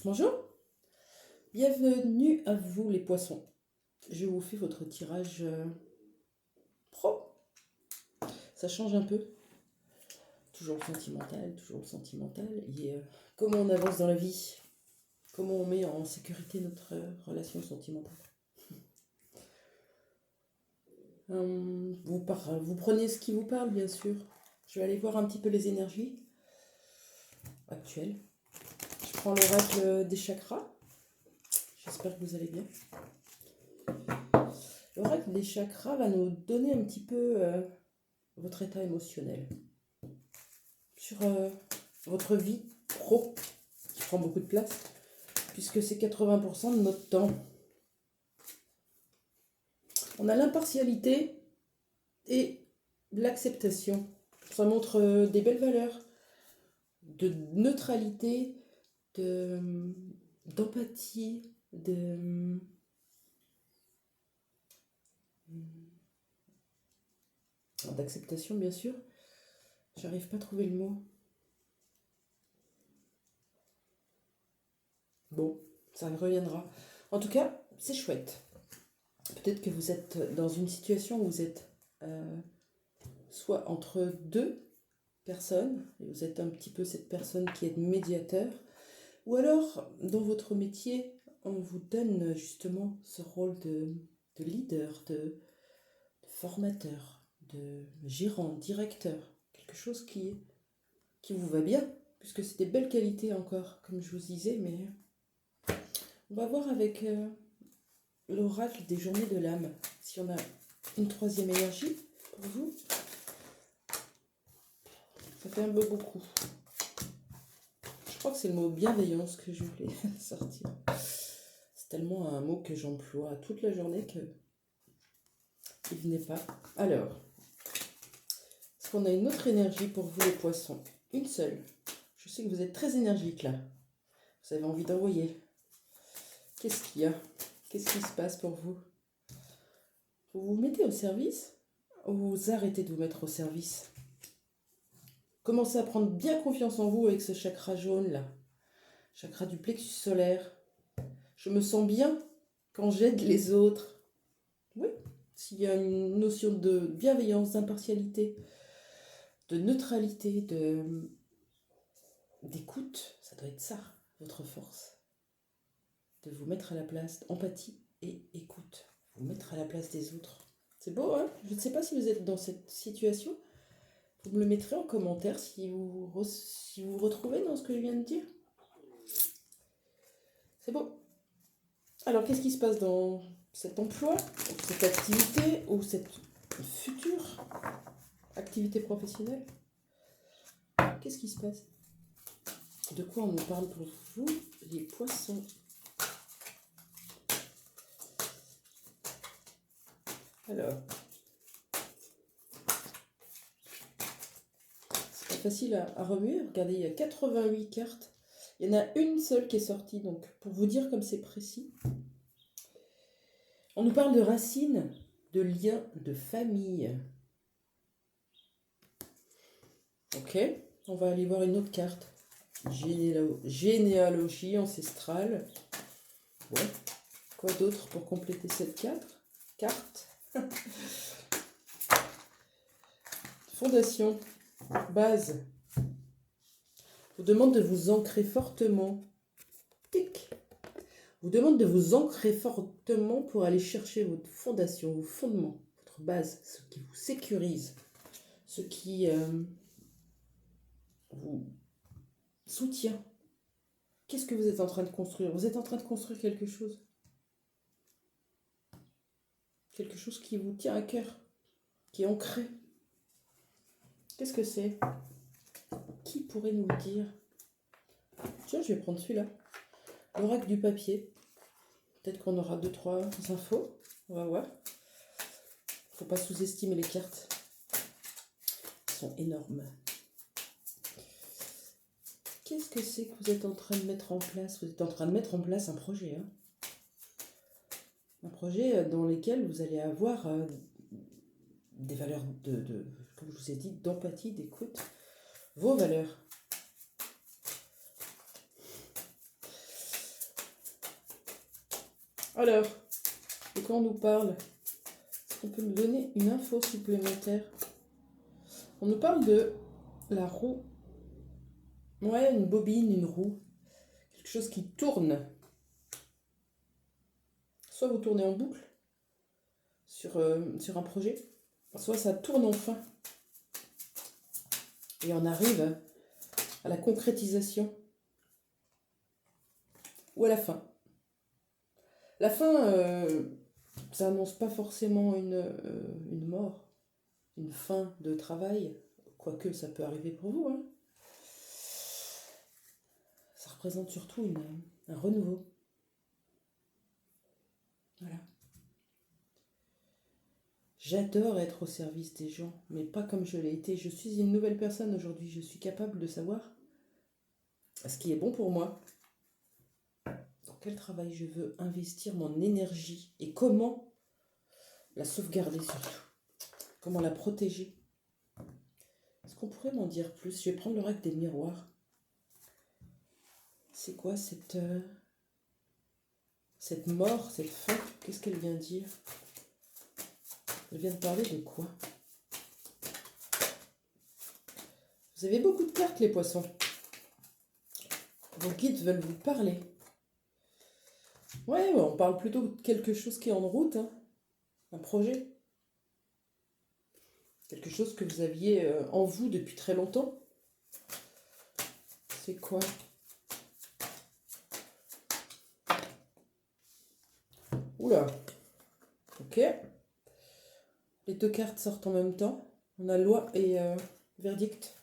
Bonjour, bienvenue à vous les poissons. Je vous fais votre tirage pro. Ça change un peu. Toujours le sentimental, toujours le sentimental. Et comment on avance dans la vie, comment on met en sécurité notre relation sentimentale. Vous prenez ce qui vous parle, bien sûr. Je vais aller voir un petit peu les énergies actuelles. Je prends l'oracle des chakras. J'espère que vous allez bien. L'oracle des chakras va nous donner un petit peu votre état émotionnel sur votre vie pro qui prend beaucoup de place puisque c'est 80% de notre temps. On a l'impartialité et l'acceptation. Ça montre des belles valeurs de neutralité, d'empathie, d'acceptation bien sûr. J'arrive pas à trouver le mot. Bon, ça reviendra. En tout cas, c'est chouette. Peut-être que vous êtes dans une situation où vous êtes soit entre deux personnes, et vous êtes un petit peu cette personne qui est médiateur, ou alors dans votre métier, on vous donne justement ce rôle de leader, de formateur, de gérant, directeur, quelque chose qui vous va bien, puisque c'est des belles qualités encore, comme je vous disais, mais on va voir avec l'oracle des journées de l'âme, si on a une troisième énergie pour vous. Ça fait un peu beaucoup. Je crois que c'est le mot bienveillance que je voulais sortir. C'est tellement un mot que j'emploie toute la journée que il venait pas. Alors, est-ce qu'on a une autre énergie pour vous les poissons? Une seule. Je sais que vous êtes très énergique là. Vous avez envie d'envoyer. Qu'est-ce qu'il y a? Qu'est-ce qui se passe pour vous? Vous vous mettez au service ou vous arrêtez de vous mettre au service? Commencez à prendre bien confiance en vous avec ce chakra jaune là. Chakra du plexus solaire. Je me sens bien quand j'aide les autres. Oui, s'il y a une notion de bienveillance, d'impartialité, de neutralité, d'écoute, ça doit être ça, votre force. De vous mettre à la place, empathie et écoute. Vous mettre à la place des autres. C'est beau, hein? Je ne sais pas si vous êtes dans cette situation. Vous me le mettrez en commentaire si vous retrouvez dans ce que je viens de dire. C'est beau. Alors, qu'est-ce qui se passe dans cet emploi, cette activité ou cette future activité professionnelle? Qu'est-ce qui se passe? De quoi on nous parle pour vous, les poissons? Alors, c'est pas facile à remuer. Regardez, il y a 88 cartes. Il y en a une seule qui est sortie, donc pour vous dire comme c'est précis. On nous parle de racines, de liens, de famille. Ok, on va aller voir une autre carte. Généalogie ancestrale. Ouais. Quoi d'autre pour compléter cette carte? Fondation, base. Vous demande de vous ancrer fortement. Tic. Vous demande de vous ancrer fortement pour aller chercher votre fondation, vos fondements, votre base, ce qui vous sécurise, ce qui vous soutient. Qu'est-ce que vous êtes en train de construire? Vous êtes en train de construire quelque chose. Quelque chose qui vous tient à cœur, qui est ancré. Qu'est-ce que c'est? Qui pourrait nous le dire? Tiens, je vais prendre celui-là. L'oracle du papier. Peut-être qu'on aura 2-3 infos. On va voir. Faut pas sous-estimer les cartes. Elles sont énormes. Qu'est-ce que c'est que vous êtes en train de mettre en place? Vous êtes en train de mettre en place un projet. Hein, un projet dans lequel vous allez avoir des valeurs comme je vous ai dit, d'empathie, d'écoute. Vos valeurs. Alors, de quoi on nous parle? Est-ce qu'on peut nous donner une info supplémentaire? On nous parle de la roue. Ouais, une bobine, une roue. Quelque chose qui tourne. Soit vous tournez en boucle sur un projet, soit ça tourne enfin. Et on arrive à la concrétisation. Ou à la fin. La fin, ça annonce pas forcément une mort, une fin de travail, quoique ça peut arriver pour vous, hein. Ça représente surtout un renouveau. Voilà. J'adore être au service des gens, mais pas comme je l'ai été. Je suis une nouvelle personne aujourd'hui. Je suis capable de savoir ce qui est bon pour moi, dans quel travail je veux investir mon énergie et comment la sauvegarder surtout, comment la protéger. Est-ce qu'on pourrait m'en dire plus? Je vais prendre le rack des miroirs. C'est quoi cette mort, cette fin? Qu'est-ce qu'elle vient dire? Elle vient de parler de quoi? Vous avez beaucoup de cartes, les poissons. Vos guides veulent vous parler. Ouais, on parle plutôt de quelque chose qui est en route, hein. Un projet. Quelque chose que vous aviez en vous depuis très longtemps. C'est quoi? Oula. Ok. Les deux cartes sortent en même temps. On a loi et verdict.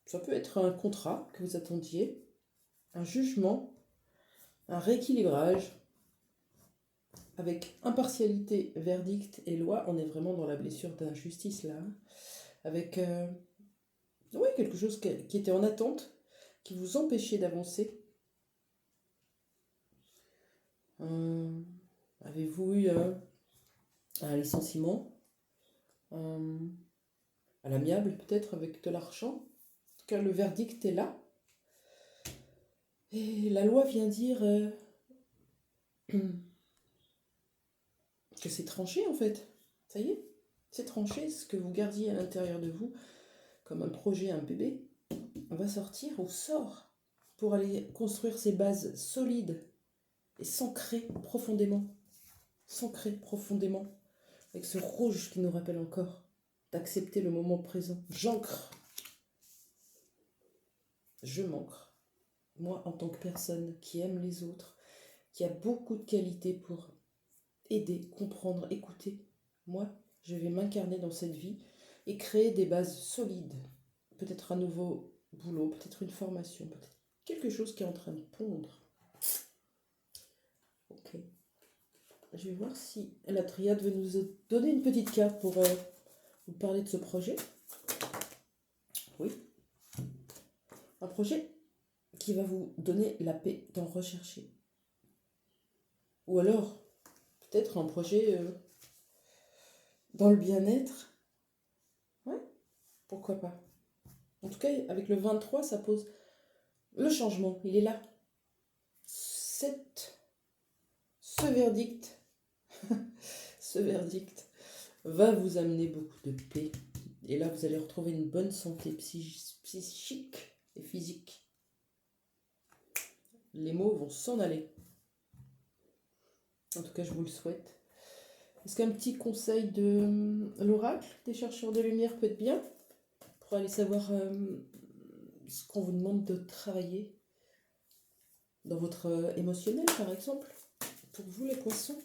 Ça peut être un contrat que vous attendiez, un jugement, un rééquilibrage. Avec impartialité, verdict et loi, on est vraiment dans la blessure d'injustice là. Avec ouais, quelque chose qui était en attente, qui vous empêchait d'avancer. Avez-vous eu un licenciement à l'amiable peut-être avec de l'argent? En tout cas, le verdict est là. Et la loi vient dire que c'est tranché en fait. Ça y est, c'est tranché. Ce que vous gardiez à l'intérieur de vous, comme un projet, un bébé, va sortir ou sort pour aller construire ses bases solides et s'ancrer profondément. S'ancrer profondément avec ce rouge qui nous rappelle encore d'accepter le moment présent. J'ancre. Je m'ancre. Moi, en tant que personne qui aime les autres, qui a beaucoup de qualités pour aider, comprendre, écouter, moi, je vais m'incarner dans cette vie et créer des bases solides. Peut-être un nouveau boulot, peut-être une formation, peut-être quelque chose qui est en train de pondre. Ok. Je vais voir si la triade veut nous donner une petite carte pour vous parler de ce projet. Oui. Un projet qui va vous donner la paix d'en rechercher. Ou alors, peut-être un projet dans le bien-être. Ouais, pourquoi pas. En tout cas, avec le 23, ça pose le changement. Il est là. Ce verdict, ce verdict va vous amener beaucoup de paix. Et là, vous allez retrouver une bonne santé psychique et physique. Les mots vont s'en aller. En tout cas, je vous le souhaite. Est-ce qu'un petit conseil de l'oracle des chercheurs de lumière peut être bien pour aller savoir ce qu'on vous demande de travailler dans votre émotionnel, par exemple, pour vous, les poissons?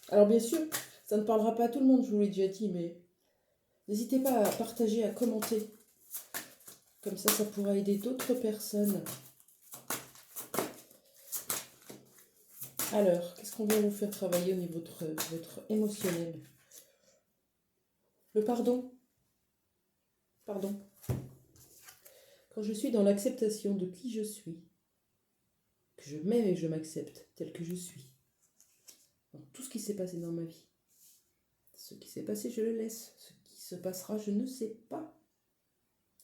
Alors, bien sûr, ça ne parlera pas à tout le monde, je vous l'ai déjà dit, mais n'hésitez pas à partager, à commenter. Comme ça pourra aider d'autres personnes. Alors, qu'est-ce qu'on vient vous faire travailler au niveau de votre émotionnel? Le pardon. Pardon. Quand je suis dans l'acceptation de qui je suis, que je m'aime et que je m'accepte tel que je suis, dans tout ce qui s'est passé dans ma vie, ce qui s'est passé, je le laisse. Ce qui se passera, je ne sais pas.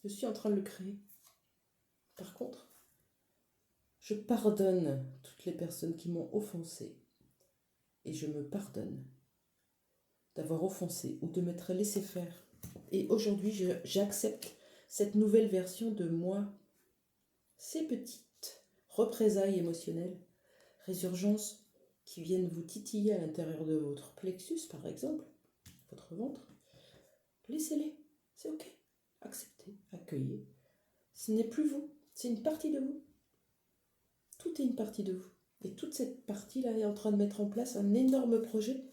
Je suis en train de le créer. Par contre, Je pardonne toutes les personnes qui m'ont offensé. Et je me pardonne d'avoir offensé ou de m'être laissé faire. Et aujourd'hui, j'accepte cette nouvelle version de moi. Ces petites représailles émotionnelles, résurgences qui viennent vous titiller à l'intérieur de votre plexus, par exemple, votre ventre, laissez-les, c'est ok. Acceptez, accueillez. Ce n'est plus vous, c'est une partie de vous. Tout est une partie de vous. Et toute cette partie-là est en train de mettre en place un énorme projet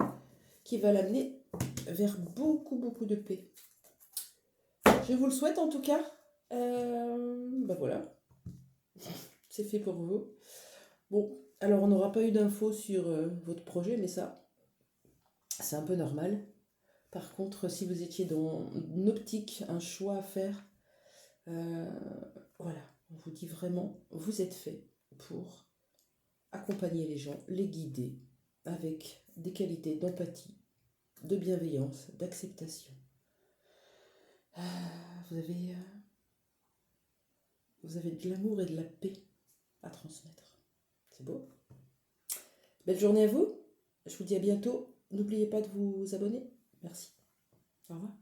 qui va l'amener vers beaucoup, beaucoup de paix. Je vous le souhaite en tout cas. Ben voilà, c'est fait pour vous. Bon, alors on n'aura pas eu d'infos sur votre projet, mais ça, c'est un peu normal. Par contre, si vous étiez dans une optique, un choix à faire, voilà, on vous dit vraiment, vous êtes fait pour accompagner les gens, les guider avec des qualités d'empathie, de bienveillance, d'acceptation. Vous avez de l'amour et de la paix à transmettre. C'est beau. Belle journée à vous. Je vous dis à bientôt. N'oubliez pas de vous abonner. Merci. Au revoir.